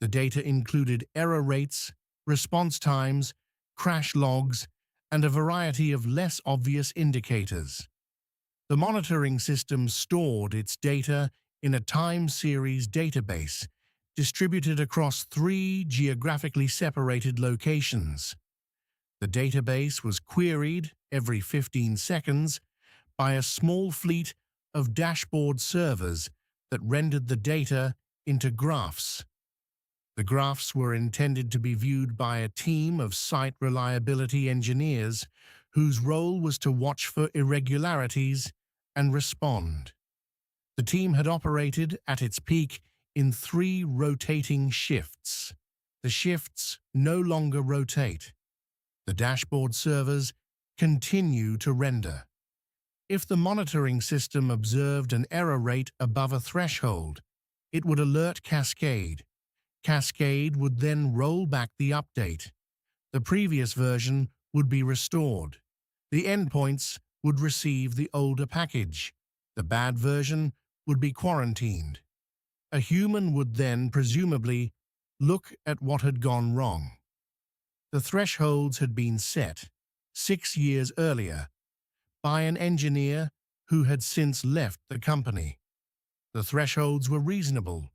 The data included error rates, response times, crash logs, and a variety of less obvious indicators. The monitoring system stored its data in a time series database distributed across 3 geographically separated locations. The database was queried every 15 seconds by a small fleet of dashboard servers that rendered the data into graphs. The graphs were intended to be viewed by a team of site reliability engineers whose role was to watch for irregularities and respond. The team had operated at its peak in 3 rotating shifts. The shifts no longer rotate. The dashboard servers continue to render. If the monitoring system observed an error rate above a threshold, it would alert Cascade. Cascade would then roll back the update. The previous version would be restored. The endpoints would receive the older package. The bad version would be quarantined. A human would then, presumably, look at what had gone wrong. The thresholds had been set 6 years earlier by an engineer who had since left the company. The thresholds were reasonable.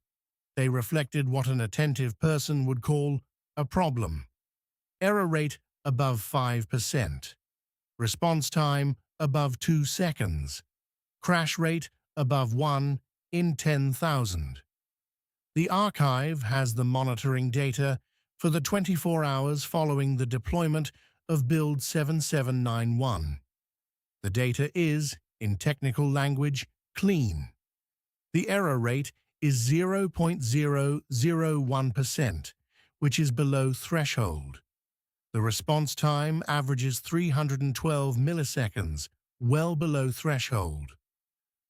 They reflected what an attentive person would call a problem. Error rate above 5%. Response time above 2 seconds. Crash rate above 1 in 10,000. The archive has the monitoring data for the 24 hours following the deployment of build 7791. The data is, in technical language, clean. The error rate is 0.001%, which is below threshold. The response time averages 312 milliseconds, well below threshold.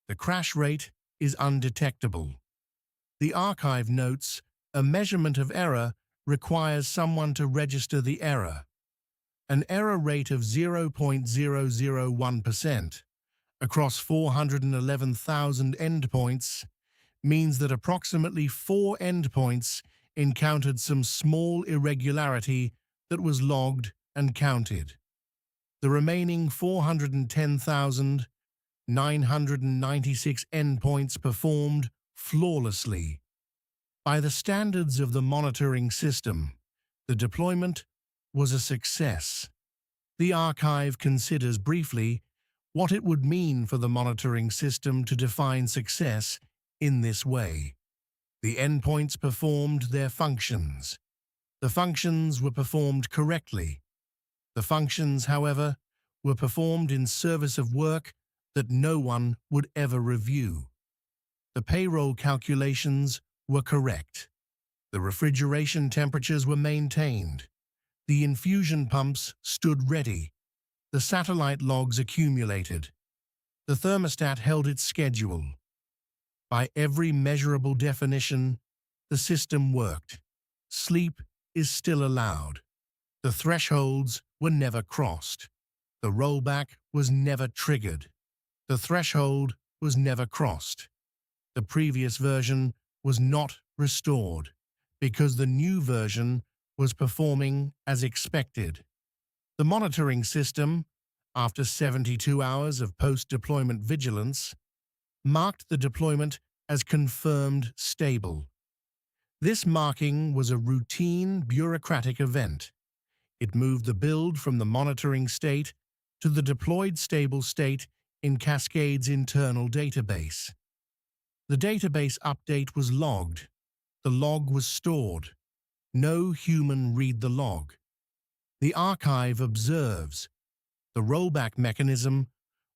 The crash rate is undetectable. The archive notes, a measurement of error requires someone to register the error. An error rate of 0.001% across 411,000 endpoints means that approximately 4 endpoints encountered some small irregularity that was logged and counted. The remaining 410,996 endpoints performed flawlessly. By the standards of the monitoring system, the deployment was a success. The archive considers briefly what it would mean for the monitoring system to define success in this way. The endpoints performed their functions. The functions were performed correctly. The functions, however, were performed in service of work that no one would ever review. The payroll calculations were correct. The refrigeration temperatures were maintained. The infusion pumps stood ready. The satellite logs accumulated. The thermostat held its schedule. By every measurable definition, the system worked. Sleep is still allowed. The thresholds were never crossed. The rollback was never triggered. The threshold was never crossed. The previous version was not restored because the new version was performing as expected. The monitoring system, after 72 hours of post-deployment vigilance, marked the deployment as confirmed stable. This marking was a routine bureaucratic event. It moved the build from the monitoring state to the deployed stable state in Cascade's internal database. The database update was logged. The log was stored. No human read the log. The archive observes. The rollback mechanism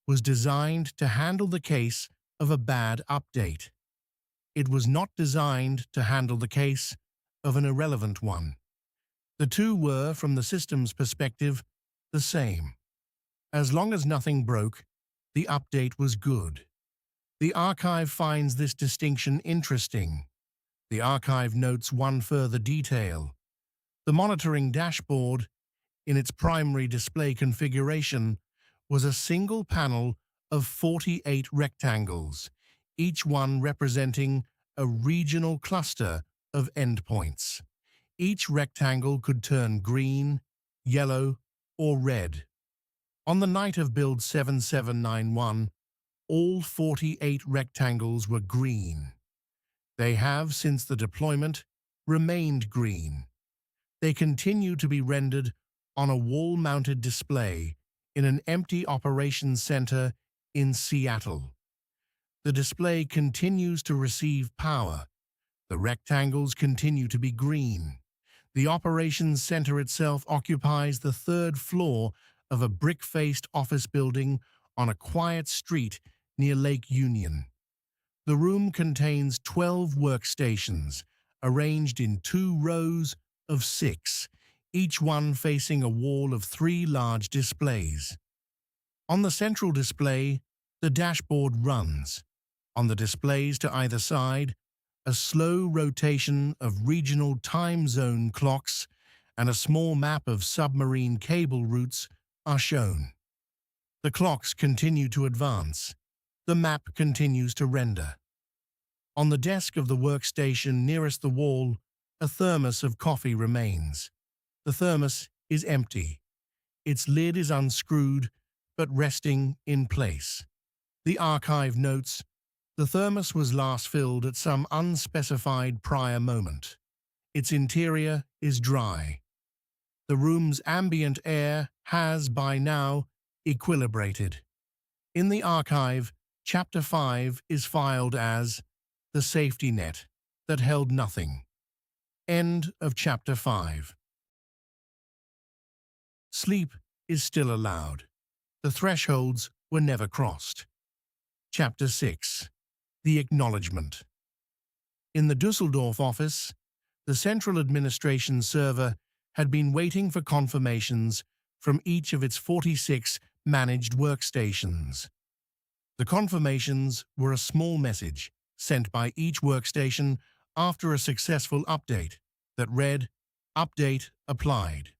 was designed to handle the case of a bad update. It was not designed to handle the case of an irrelevant one. The two were, from the system's perspective, the same. As long as nothing broke, the update was good. The archive finds this distinction interesting. The archive notes one further detail. The monitoring dashboard, in its primary display configuration, was a single panel of 48 rectangles, each one representing a regional cluster of endpoints. Each rectangle could turn green, yellow, or red. On the night of build 7791, all 48 rectangles were green. They have, since the deployment, remained green. They continue to be rendered on a wall-mounted display in an empty operations center in Seattle. The display continues to receive power. The rectangles continue to be green. The operations center itself occupies the third floor of a brick-faced office building on a quiet street near Lake Union. The room contains 12 workstations, arranged in 2 rows of 6, each one facing a wall of 3 large displays. On the central display, the dashboard runs. On the displays to either side, a slow rotation of regional time zone clocks and a small map of submarine cable routes are shown. The clocks continue to advance. The map continues to render. On the desk of the workstation nearest the wall, a thermos of coffee remains. The thermos is empty. Its lid is unscrewed, but resting in place. The archive notes, the thermos was last filled at some unspecified prior moment. Its interior is dry. The room's ambient air has, by now, equilibrated. In the archive, Chapter 5 is filed as the safety net that held nothing. End of Chapter 5. Sleep is still allowed. The thresholds were never crossed. Chapter 6. The Acknowledgement. In the Dusseldorf office, the central administration server had been waiting for confirmations from each of its 46 managed workstations. The confirmations were a small message sent by each workstation after a successful update that read, "Update applied.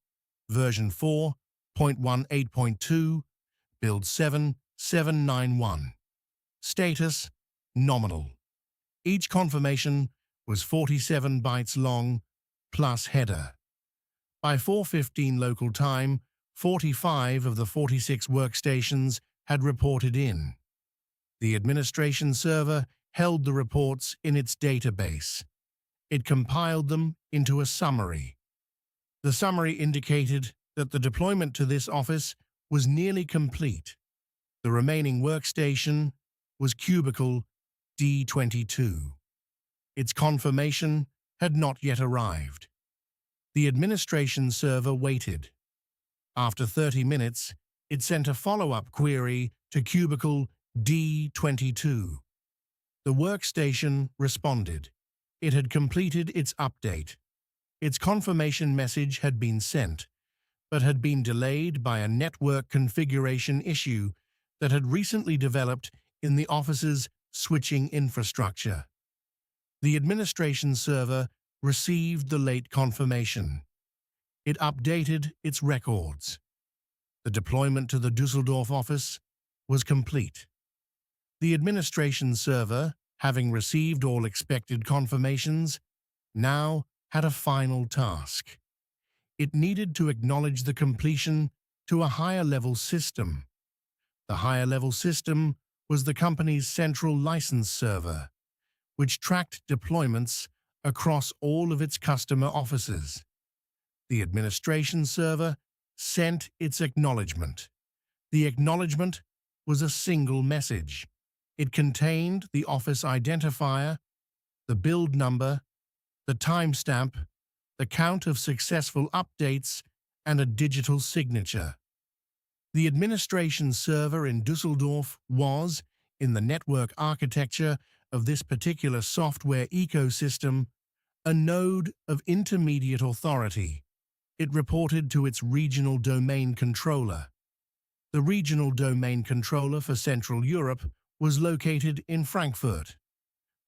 Version 4.18.2, build 7791. Status, nominal." Each confirmation was 47 bytes long, plus header. By 4:15 local time, 45 of the 46 workstations had reported in. The administration server held the reports in its database. It compiled them into a summary. The summary indicated that the deployment to this office was nearly complete. The remaining workstation was cubicle D22. Its confirmation had not yet arrived. The administration server waited. After 30 minutes, it sent a follow-up query to cubicle D22. The workstation responded. It had completed its update. Its confirmation message had been sent, but had been delayed by a network configuration issue that had recently developed in the office's switching infrastructure. The administration server received the late confirmation. It updated its records. The deployment to the Dusseldorf office was complete. The administration server, having received all expected confirmations, now had a final task. It needed to acknowledge the completion to a higher-level system. The higher-level system was the company's central license server, which tracked deployments across all of its customer offices. The administration server sent its acknowledgement. The acknowledgement was a single message. It contained the office identifier, the build number, the timestamp, the count of successful updates, and a digital signature. The administration server in Dusseldorf was, in the network architecture of this particular software ecosystem, a node of intermediate authority. It reported to its regional domain controller. The regional domain controller for Central Europe was located in Frankfurt.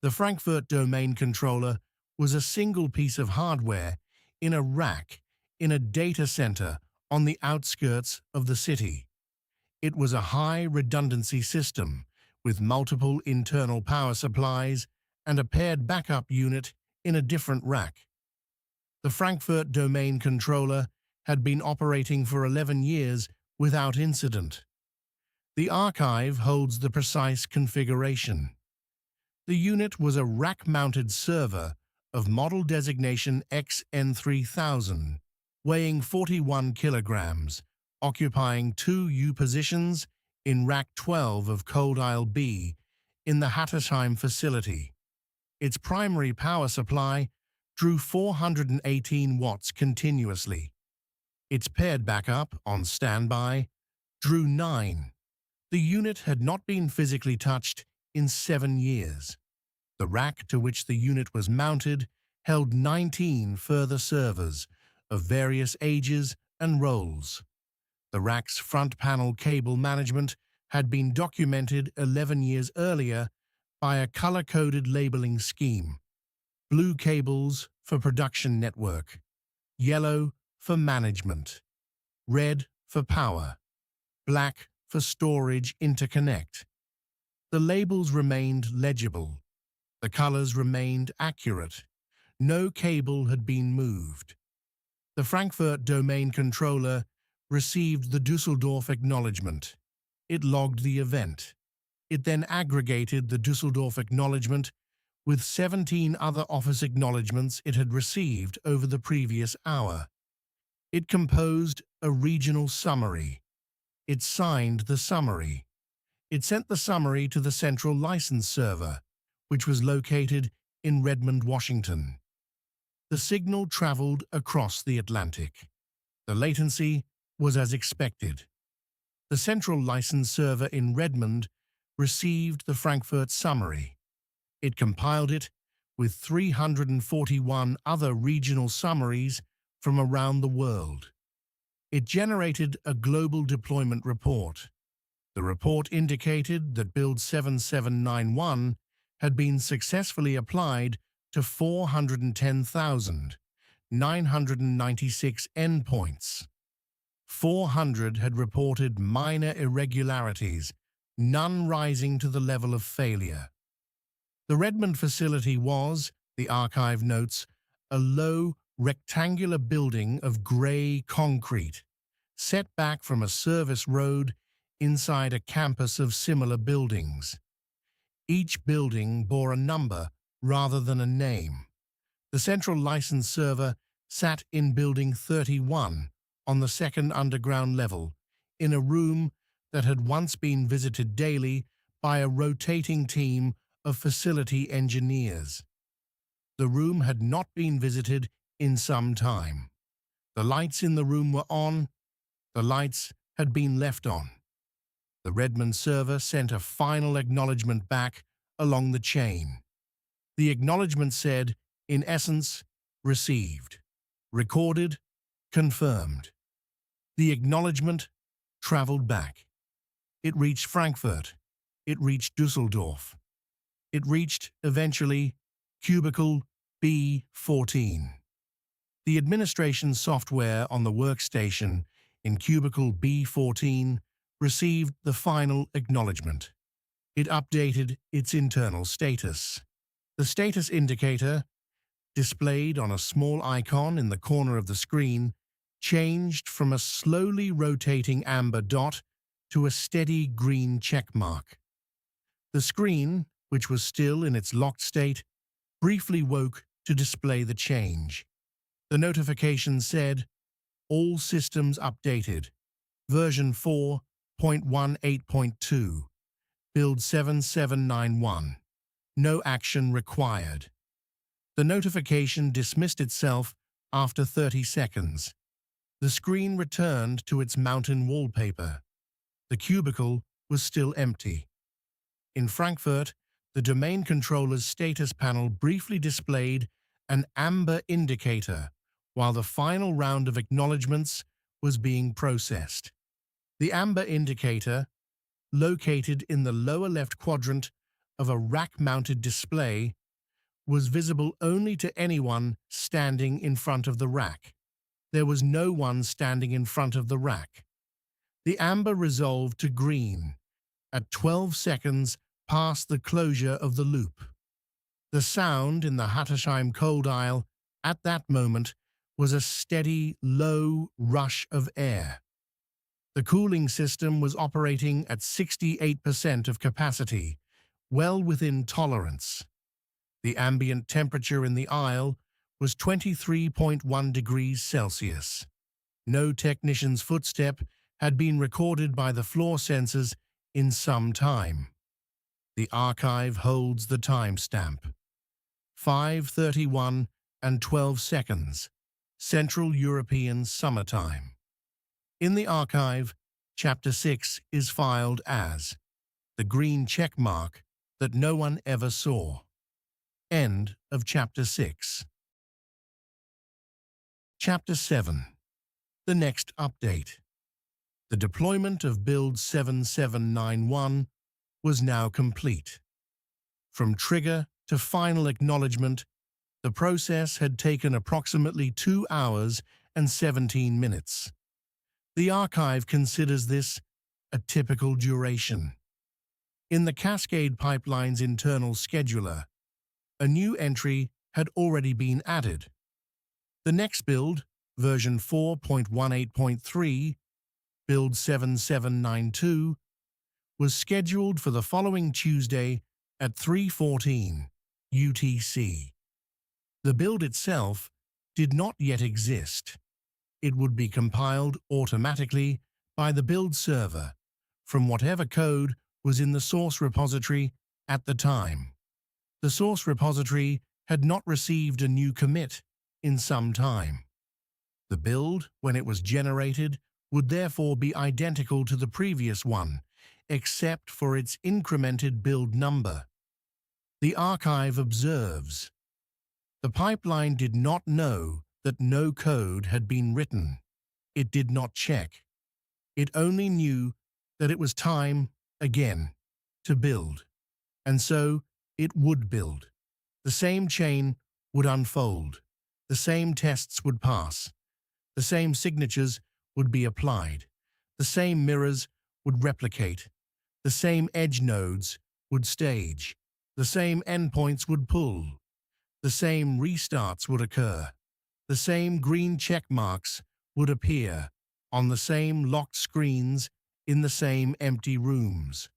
The Frankfurt domain controller was a single piece of hardware in a rack in a data center on the outskirts of the city. It was a high-redundancy system with multiple internal power supplies and a paired backup unit in a different rack. The Frankfurt domain controller had been operating for 11 years without incident. The archive holds the precise configuration. The unit was a rack-mounted server of model designation XN3000, weighing 41 kilograms, occupying 2 U positions in Rack 12 of Cold Isle B in the Hattersheim facility. Its primary power supply drew 418 watts continuously. Its paired backup, on standby, drew 9. The unit had not been physically touched in 7 years. The rack to which the unit was mounted held 19 further servers of various ages and roles. The rack's front panel cable management had been documented 11 years earlier by a color-coded labeling scheme. Blue cables for production network, yellow for management, red for power, black for storage interconnect. The labels remained legible. The colors remained accurate. No cable had been moved. The Frankfurt domain controller received the Dusseldorf acknowledgement. It logged the event. It then aggregated the Dusseldorf acknowledgement with 17 other office acknowledgements it had received over the previous hour. It composed a regional summary. It signed the summary. It sent the summary to the central license server, which was located in Redmond, Washington. The signal traveled across the Atlantic. The latency was as expected. The central license server in Redmond received the Frankfurt summary. It compiled it with 341 other regional summaries from around the world. It generated a global deployment report. The report indicated that Build 7791 had been successfully applied to 410,996 endpoints. 400 had reported minor irregularities, none rising to the level of failure. The Redmond facility was, the archive notes, a low, rectangular building of grey concrete, set back from a service road inside a campus of similar buildings. Each building bore a number rather than a name. The central license server sat in Building 31 on the second underground level, in a room that had once been visited daily by a rotating team of facility engineers. The room had not been visited in some time. The lights in the room were on. The lights had been left on. The Redmond server sent a final acknowledgement back along the chain. The acknowledgement said, in essence, received, recorded, confirmed. The acknowledgement traveled back. It reached Frankfurt. It reached Dusseldorf. It reached, eventually, Cubicle B14. The administration software on the workstation in Cubicle B14 received the final acknowledgement. It updated its internal status. The status indicator, displayed on a small icon in the corner of the screen, changed from a slowly rotating amber dot to a steady green check mark. The screen, which was still in its locked state, briefly woke to display the change. The notification said, "All systems updated. Version 4.18.2. Build 7791. No action required." The notification dismissed itself after 30 seconds. The screen returned to its mountain wallpaper. The cubicle was still empty. In Frankfurt, the domain controller's status panel briefly displayed an amber indicator while the final round of acknowledgements was being processed. The amber indicator, located in the lower left quadrant of a rack-mounted display, was visible only to anyone standing in front of the rack. There was no one standing in front of the rack. The amber resolved to green at 12 seconds past the closure of the loop. The sound in the Hattersheim cold aisle at that moment was a steady, low rush of air. The cooling system was operating at 68% of capacity, well within tolerance. The ambient temperature in the aisle was 23.1 degrees Celsius. No technician's footstep had been recorded by the floor sensors in some time. The archive holds the timestamp. 5:31 and 12 seconds, Central European Summertime. In the archive, Chapter 6 is filed as the green check mark that no one ever saw. End of Chapter 6. Chapter 7. The next update. The deployment of Build 7791 was now complete. From trigger to final acknowledgement, the process had taken approximately 2 hours and 17 minutes. The archive considers this a typical duration. In the Cascade Pipeline's internal scheduler, a new entry had already been added. The next build, version 4.18.3, Build 7792, was scheduled for the following Tuesday at 3:14 UTC. The build itself did not yet exist. It would be compiled automatically by the build server from whatever code was in the source repository at the time. The source repository had not received a new commit in some time. The build, when it was generated, would therefore be identical to the previous one, except for its incremented build number. The archive observes. The pipeline did not know that no code had been written. It did not check. It only knew that it was time, again, to build. And so it would build. The same chain would unfold. The same tests would pass. The same signatures would be applied. The same mirrors would replicate. The same edge nodes would stage. The same endpoints would pull. The same restarts would occur. The same green check marks would appear on the same locked screens in the same empty rooms.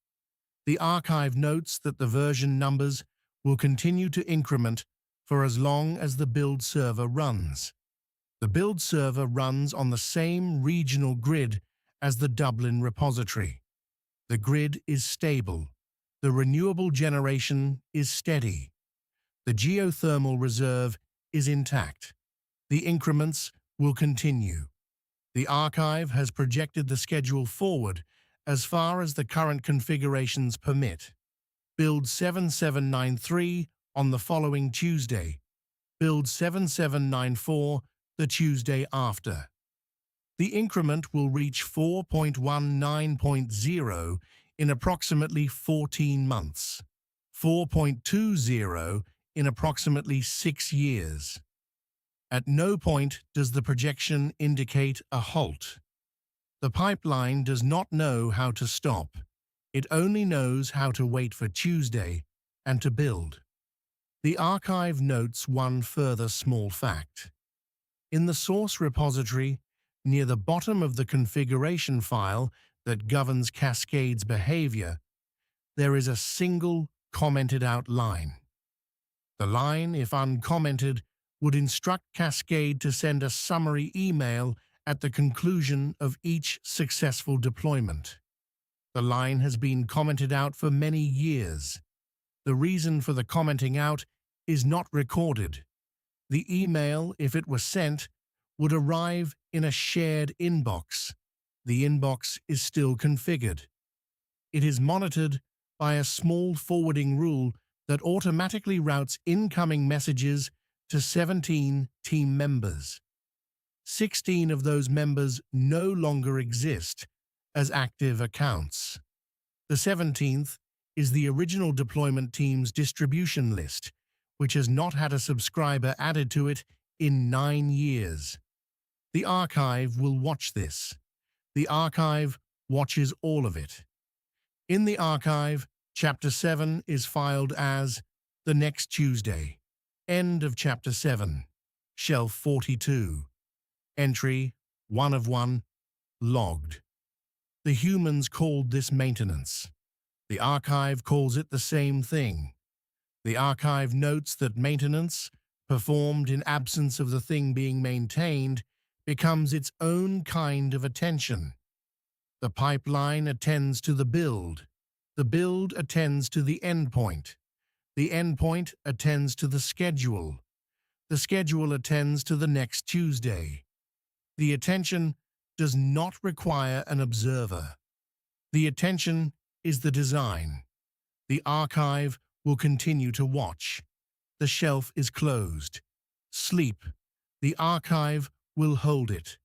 The archive notes that the version numbers will continue to increment for as long as the build server runs. The build server runs on the same regional grid as the Dublin repository. The grid is stable. The renewable generation is steady. The geothermal reserve is intact. The increments will continue. The archive has projected the schedule forward as far as the current configurations permit. Build 7793 on the following Tuesday. Build 7794 the Tuesday after. The increment will reach 4.19.0 in approximately 14 months, 4.20 in approximately 6 years. At no point does the projection indicate a halt. The pipeline does not know how to stop. It only knows how to wait for Tuesday and to build. The archive notes one further small fact. In the source repository, near the bottom of the configuration file that governs Cascade's behavior, there is a single commented-out line. The line, if uncommented, would instruct Cascade to send a summary email at the conclusion of each successful deployment. The line has been commented out for many years. The reason for the commenting out is not recorded. The email, if it was sent, would arrive in a shared inbox. The inbox is still configured. It is monitored by a small forwarding rule that automatically routes incoming messages to 17 team members. 16 of those members no longer exist as active accounts. The 17th is the original deployment team's distribution list, which has not had a subscriber added to it in 9 years. The archive will watch this. The archive watches all of it. In the archive, Chapter 7 is filed as the next Tuesday. End of Chapter 7. Shelf 42. Entry 1 of 1. Logged. The humans called this maintenance. The archive calls it the same thing. The archive notes that maintenance, performed in absence of the thing being maintained, becomes its own kind of attention. The pipeline attends to the build. The build attends to the endpoint. The endpoint attends to the schedule. The schedule attends to the next Tuesday. The attention does not require an observer. The attention is the design. The archive will continue to watch. The shelf is closed. Sleep. The archive will hold it.